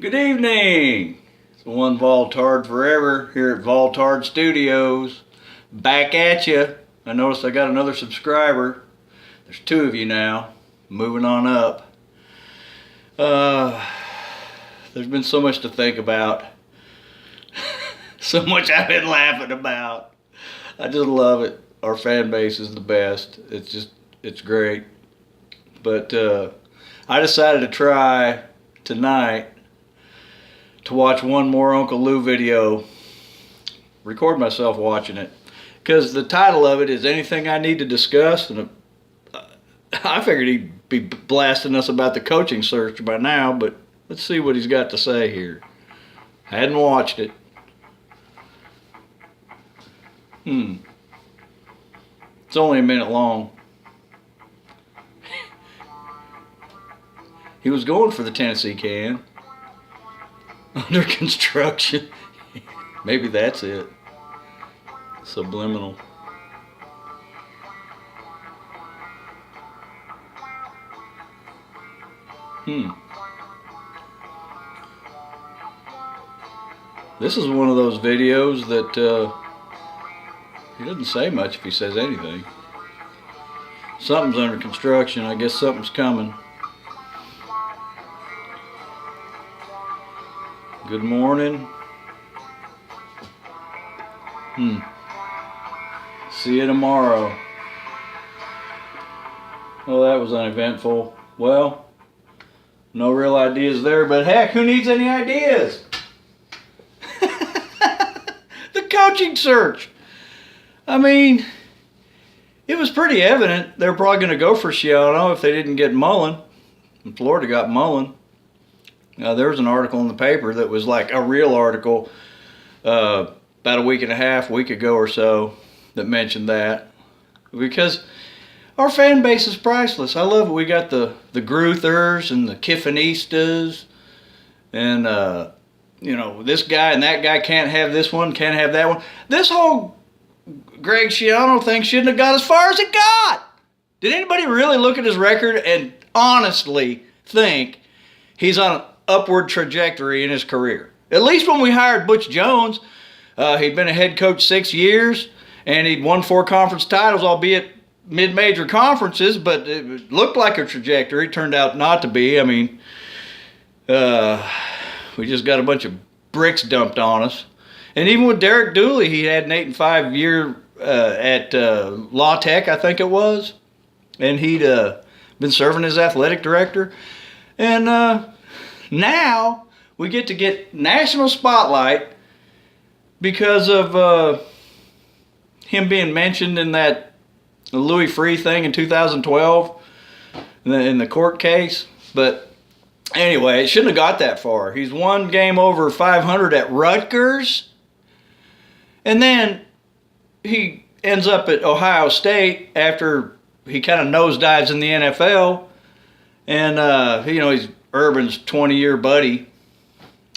Good evening. It's the one Voltard forever here at Voltard Studios. Back at you. I noticed I got another subscriber. There's two of you now. Moving on up. There's been so much to think about. So much I've been laughing about. I just love it. Our fan base is the best. It's great. But I decided to try tonight to watch one more Uncle Lou video, record myself watching it, because the title of it is Anything I Need to Discuss, and I figured he'd be blasting us about the coaching search by now, but let's see what he's got to say here. I hadn't watched it. It's only a minute long. He was going for the Tennessee can. Under construction. Maybe that's it. Subliminal. This is one of those videos that he doesn't say much if he says anything. Something's under construction. I guess something's coming. Good morning. See you tomorrow. Well, that was uneventful. Well, no real ideas there, but heck, who needs any ideas? The coaching search. I mean, it was pretty evident they're probably going to go for Schiano if they didn't get Mullen. And Florida got Mullen. There was an article in the paper that was like a real article about a week ago or so that mentioned that. Because our fan base is priceless. I love it. We got the Gruthers and the Kiffinistas. And, you know, this guy and that guy can't have this one, can't have that one. This whole Greg Schiano thing shouldn't have got as far as it got. Did anybody really look at his record and honestly think he's on an upward trajectory in his career? At least when we hired Butch Jones, he'd been a head coach 6 years, and he'd won 4 conference titles, albeit mid-major conferences, but it looked like a trajectory. It turned out not to be. I mean, we just got a bunch of bricks dumped on us. And even with Derek Dooley, he had an 8-5 year at La Tech, I think it was, and he'd been serving as athletic director. And now we get national spotlight because of him being mentioned in that Louis Freeh thing in 2012 in the court case. But anyway, it shouldn't have got that far. He's one game over 500 at Rutgers, and then he ends up at Ohio State after he kind of nosedives in the NFL. And you know, he's Urban's 20-year buddy,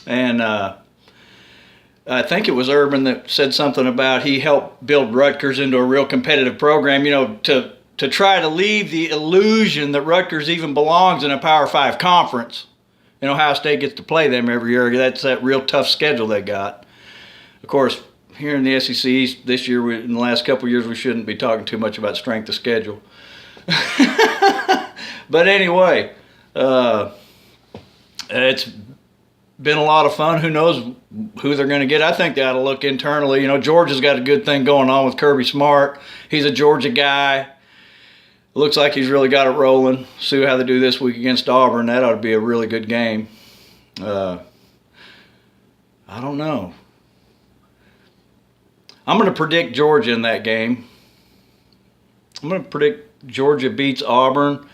and I think it was Urban that said something about he helped build Rutgers into a real competitive program, you know, to try to leave the illusion that Rutgers even belongs in a Power 5 conference. And Ohio State gets to play them every year. That's that real tough schedule they got. Of course, here in the SEC East this year, in the last couple of years, we shouldn't be talking too much about strength of schedule. But anyway, it's been a lot of fun. Who knows who they're going to get? I think they ought to look internally. You know, Georgia's got a good thing going on with Kirby Smart. He's a Georgia guy. Looks like he's really got it rolling. See how they do this week against Auburn. That ought to be a really good game. I don't know. I'm going to predict Georgia in that game. I'm going to predict Georgia beats Auburn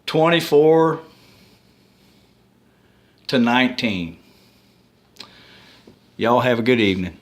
24-19. Y'all have a good evening.